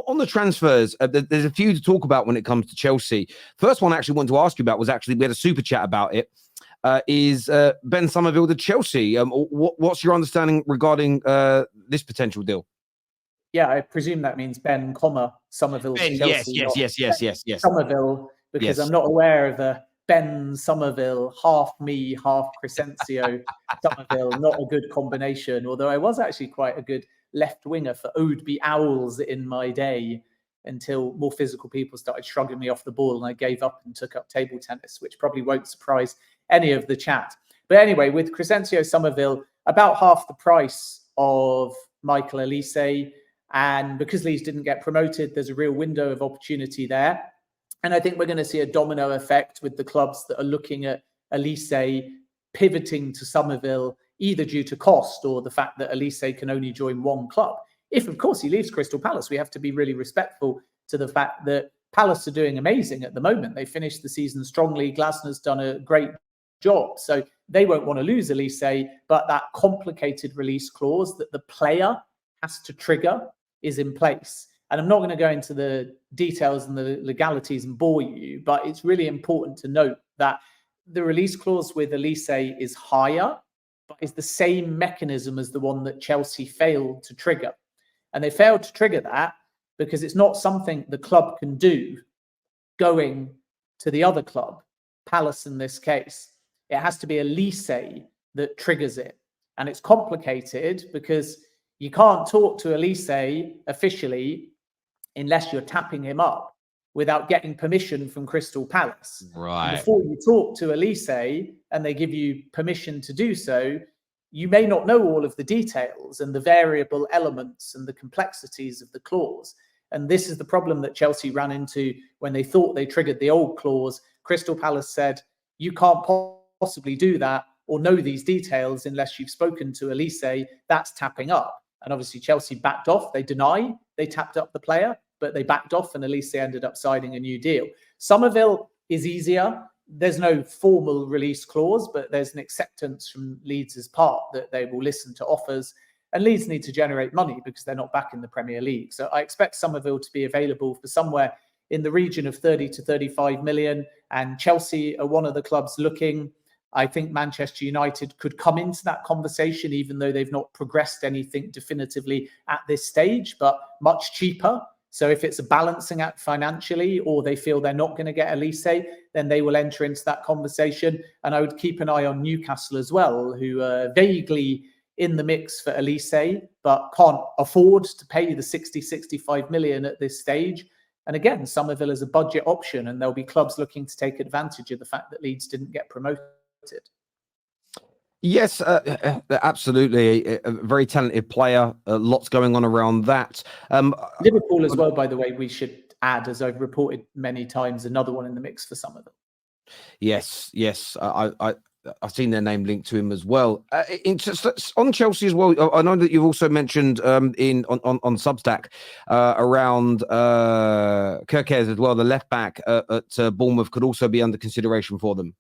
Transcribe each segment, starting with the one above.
On the transfers, there's a few to talk about when it comes to Chelsea. First one I actually wanted to ask you about was we had a super chat about it, is Ben Summerville to Chelsea. What's your understanding regarding this potential deal? Yeah, I presume that means Ben, Summerville to Chelsea. Yes. Summerville, because I'm not aware of a Ben Summerville, half me, half Crescencio Summerville. Not a good combination, although I was actually quite a good left winger for Oadby Owls in my day, until more physical people started shrugging me off the ball and I gave up and took up table tennis, which probably won't surprise any of the chat. But anyway, with Crescencio Summerville, about half the price of Michael Olise. And because Leeds didn't get promoted, there's a real window of opportunity there. And I think we're going to see a domino effect with the clubs that are looking at Olise pivoting to Summerville, either due to cost or the fact that Olise can only join one club. If, of course, he leaves Crystal Palace, we have to be really respectful to the fact that Palace are doing amazing at the moment. They finished the season strongly. Glasner's done a great job. So they won't want to lose Olise, but that complicated release clause that the player has to trigger is in place. And I'm not going to go into the details and the legalities and bore you, but it's really important to note that the release clause with Olise is higher, but is the same mechanism as the one that Chelsea failed to trigger. And they failed to trigger that because it's not something the club can do going to the other club, Palace in this case. It has to be Olise that triggers it. And it's complicated because you can't talk to Olise officially unless you're tapping him up without getting permission from Crystal Palace. Right. And before you talk to Olise and they give you permission to do so, you may not know all of the details and the variable elements and the complexities of the clause. And this is the problem that Chelsea ran into when they thought they triggered the old clause. Crystal Palace said, you can't possibly do that or know these details unless you've spoken to Olise. That's tapping up. And obviously Chelsea backed off. They deny they tapped up the player, but they backed off and Olise ended up signing a new deal. Summerville is easier. There's no formal release clause, but there's an acceptance from Leeds' part that they will listen to offers. And Leeds need to generate money because they're not back in the Premier League. So I expect Summerville to be available for somewhere in the region of 30 to 35 million. And Chelsea are one of the clubs looking. I think Manchester United could come into that conversation, even though they've not progressed anything definitively at this stage, but much cheaper. So if it's a balancing act financially, or they feel they're not going to get Olise, then they will enter into that conversation. And I would keep an eye on Newcastle as well, who are vaguely in the mix for Olise, but can't afford to pay the 60, 65 million at this stage. And again, Summerville is a budget option, and there'll be clubs looking to take advantage of the fact that Leeds didn't get promoted. Yes, absolutely. A very talented player. Lots going on around that. Liverpool as well, by the way, we should add, as I've reported many times, another one in the mix for Summerville. Yes. I've seen their name linked to him as well. On Chelsea as well, I know that you've also mentioned on Substack around Kirkes as well, the left back at Bournemouth could also be under consideration for them.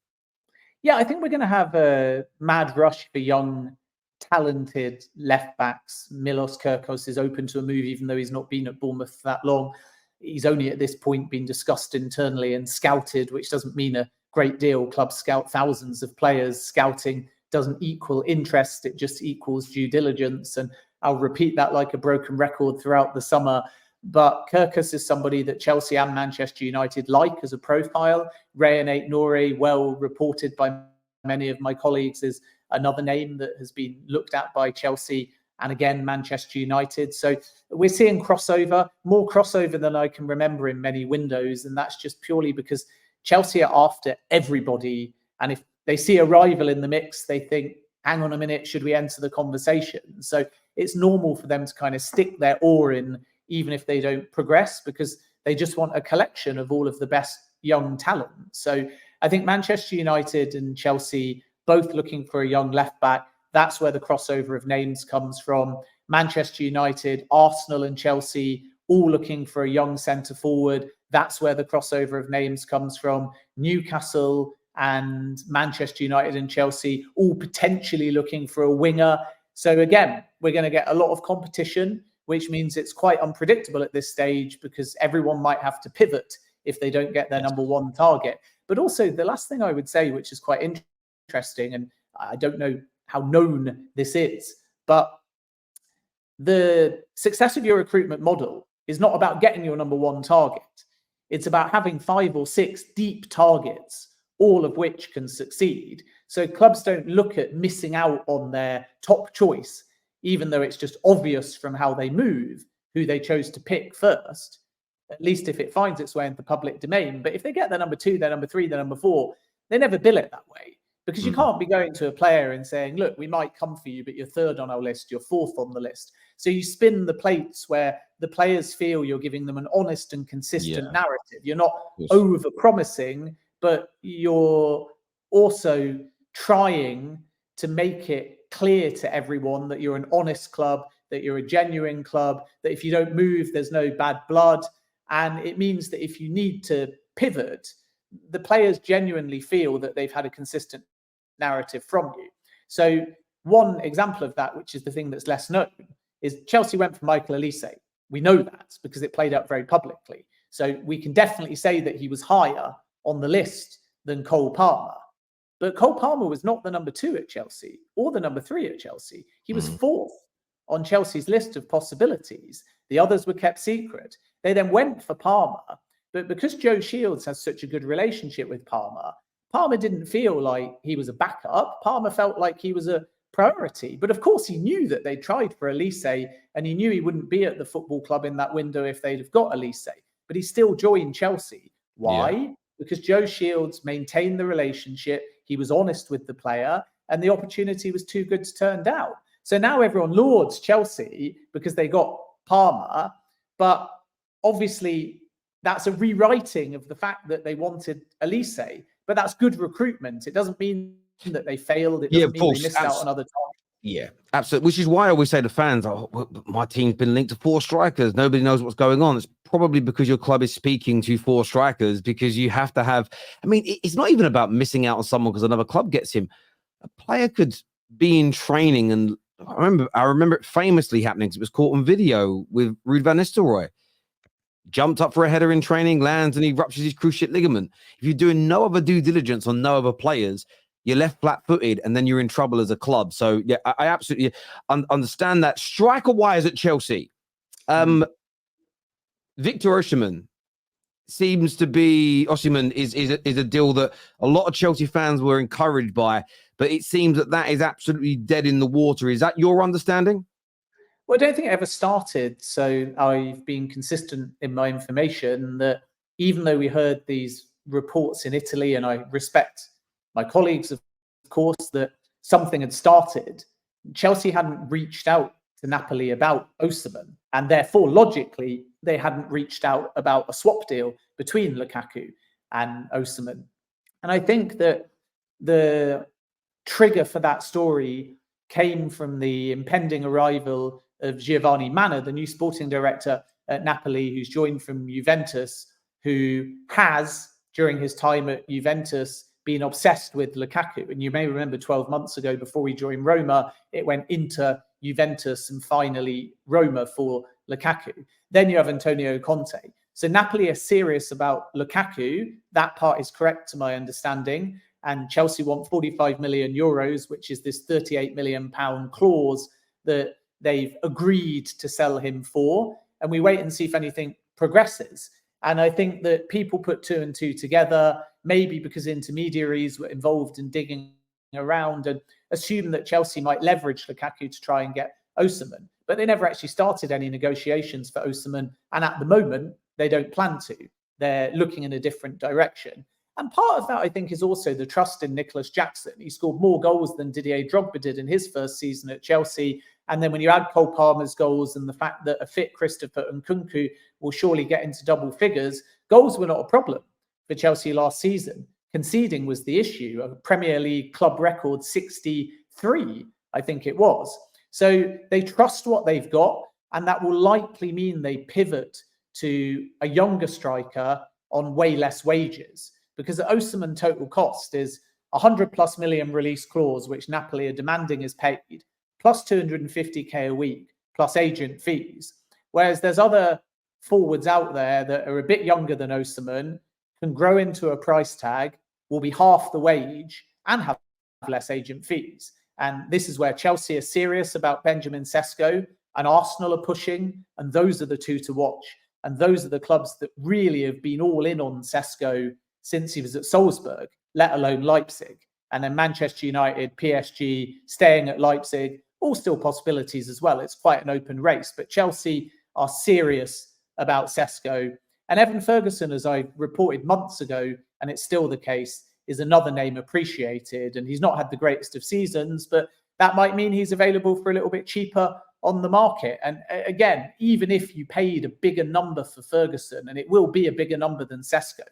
Yeah, I think we're going to have a mad rush for young, talented left backs. Milos Kirkos is open to a move, even though he's not been at Bournemouth that long. He's only at this point been discussed internally and scouted, which doesn't mean a great deal. Clubs scout thousands of players. Scouting doesn't equal interest. It just equals due diligence. And I'll repeat that like a broken record throughout the summer. But Kirkos is somebody that Chelsea and Manchester United like as a profile. Rayan Aït-Nouri, well reported by many of my colleagues, is another name that has been looked at by Chelsea and again Manchester United. So we're seeing crossover, more crossover than I can remember in many windows. And that's just purely because Chelsea are after everybody. And if they see a rival in the mix, they think, hang on a minute, should we enter the conversation? So it's normal for them to kind of stick their oar in, even if they don't progress, because they just want a collection of all of the best young talent. So I think Manchester United and Chelsea both looking for a young left back. That's where the crossover of names comes from. Manchester United, Arsenal and Chelsea all looking for a young centre forward. That's where the crossover of names comes from. Newcastle and Manchester United and Chelsea all potentially looking for a winger. So again, we're going to get a lot of competition. which means it's quite unpredictable at this stage because everyone might have to pivot if they don't get their number one target. But also the last thing I would say, which is quite interesting, and I don't know how known this is, but the success of your recruitment model is not about getting your number one target. It's about having 5 or 6 deep targets, all of which can succeed. So clubs don't look at missing out on their top choice, even though it's just obvious from how they move who they chose to pick first, at least if it finds its way into the public domain. But if they get their number 2, their number 3, their number 4, they never bill it that way. Because you can't be going to a player and saying, look, we might come for you, but you're 3rd on our list, you're 4th on the list. So you spin the plates where the players feel you're giving them an honest and consistent narrative. You're not over-promising, but you're also trying to make it clear to everyone that you're an honest club, that you're a genuine club, that if you don't move, there's no bad blood. And it means that if you need to pivot, the players genuinely feel that they've had a consistent narrative from you. So one example of that, which is the thing that's less known, is Chelsea went for Michael Elise. We know that because it played out very publicly. So we can definitely say that he was higher on the list than Cole Palmer. But Cole Palmer was not the number 2 at Chelsea or the number 3 at Chelsea. He was 4th on Chelsea's list of possibilities. The others were kept secret. They then went for Palmer. But because Joe Shields has such a good relationship with Palmer, Palmer didn't feel like he was a backup. Palmer felt like he was a priority. But of course, he knew that they tried for Elise, and he knew he wouldn't be at the football club in that window if they'd have got Elise. But he still joined Chelsea. Why? Yeah. Because Joe Shields maintained the relationship. He was honest with the player, and the opportunity was too good to turn down. So now everyone lauds Chelsea because they got Palmer. But obviously, that's a rewriting of the fact that they wanted Elise. But that's good recruitment. It doesn't mean that they failed. It doesn't mean they missed out on other times. Yeah, absolutely. Which is why I always say to fans, oh, my team's been linked to 4 strikers. Nobody knows what's going on. It's probably because your club is speaking to 4 strikers, because you have to have, I mean, it's not even about missing out on someone because another club gets him. A player could be in training, and I remember it famously happening because it was caught on video with Ruud van Nistelrooy. Jumped up for a header in training, lands, and he ruptures his cruciate ligament. If you're doing no other due diligence on no other players, you're left flat-footed, and then you're in trouble as a club. So, yeah, I absolutely understand that. Striker-wise at Chelsea, Victor Osimhen seems to be... Osimhen is a deal that a lot of Chelsea fans were encouraged by, but it seems that is absolutely dead in the water. Is that your understanding? Well, I don't think it ever started. So I've been consistent in my information that even though we heard these reports in Italy, and I respect my colleagues, of course, that something had started, Chelsea hadn't reached out to Napoli about Osimhen. And therefore, logically, they hadn't reached out about a swap deal between Lukaku and Osimhen. And I think that the trigger for that story came from the impending arrival of Giovanni Manna, the new sporting director at Napoli, who's joined from Juventus, who has, during his time at Juventus, been obsessed with Lukaku. And you may remember 12 months ago, before he joined Roma, it went into Juventus and finally Roma for Lukaku. Then you have Antonio Conte. So Napoli are serious about Lukaku. That part is correct to my understanding. And Chelsea want 45 million euros, which is this 38 million pound clause that they've agreed to sell him for. And we wait and see if anything progresses. And I think that people put 2 and 2 together, maybe because intermediaries were involved in digging around, and assume that Chelsea might leverage Lukaku to try and get Osimhen. But they never actually started any negotiations for Osimhen. And at the moment, they don't plan to. They're looking in a different direction. And part of that, I think, is also the trust in Nicholas Jackson. He scored more goals than Didier Drogba did in his first season at Chelsea. And then when you add Cole Palmer's goals and the fact that a fit Christopher Nkunku will surely get into double figures, goals were not a problem for Chelsea last season. Conceding was the issue. A Premier League club record 63, I think it was. So they trust what they've got, and that will likely mean they pivot to a younger striker on way less wages. Because the Osimhen total cost is 100+ million release clause, which Napoli are demanding is paid, plus 250k a week, plus agent fees. Whereas there's other forwards out there that are a bit younger than Osimhen, can grow into a price tag, will be half the wage and have less agent fees. And this is where Chelsea are serious about Benjamin Sesko, and Arsenal are pushing, and those are the two to watch. And those are the clubs that really have been all in on Sesko since he was at Salzburg, let alone Leipzig. And then Manchester United, PSG, staying at Leipzig, all still possibilities as well. It's quite an open race. But Chelsea are serious about Sesko. And Evan Ferguson, as I reported months ago, and it's still the case, is another name appreciated. And he's not had the greatest of seasons, but that might mean he's available for a little bit cheaper on the market. And again, even if you paid a bigger number for Ferguson, and it will be a bigger number than Sesko,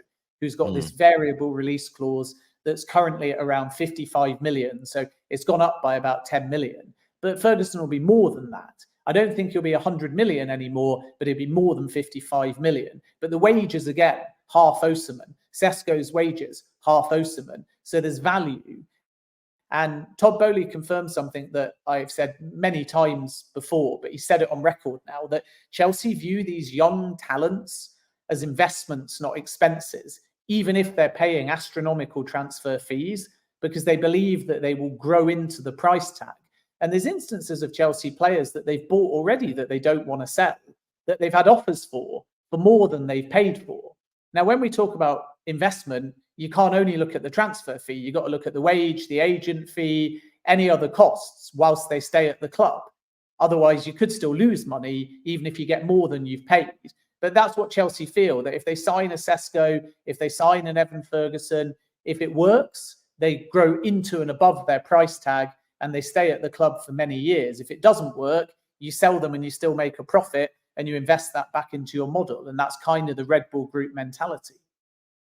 who's got this variable release clause that's currently at around 55 million. So it's gone up by about 10 million. But Ferguson will be more than that. I don't think he'll be 100 million anymore, but it'll be more than 55 million. But the wages, again, half Osimhen. Sesko's wages, half Osimhen. So there's value. And Todd Boehly confirmed something that I've said many times before, but he said it on record now, that Chelsea view these young talents as investments, not expenses, even if they're paying astronomical transfer fees, because they believe that they will grow into the price tag. And there's instances of Chelsea players that they've bought already that they don't want to sell, that they've had offers for more than they've paid for. Now, when we talk about investment, you can't only look at the transfer fee. You've got to look at the wage, the agent fee, any other costs whilst they stay at the club. Otherwise, you could still lose money, even if you get more than you've paid. But that's what Chelsea feel, that if they sign a Sesko, if they sign an Evan Ferguson, if it works, they grow into and above their price tag and they stay at the club for many years. If it doesn't work, you sell them and you still make a profit and you invest that back into your model. And that's kind of the Red Bull Group mentality.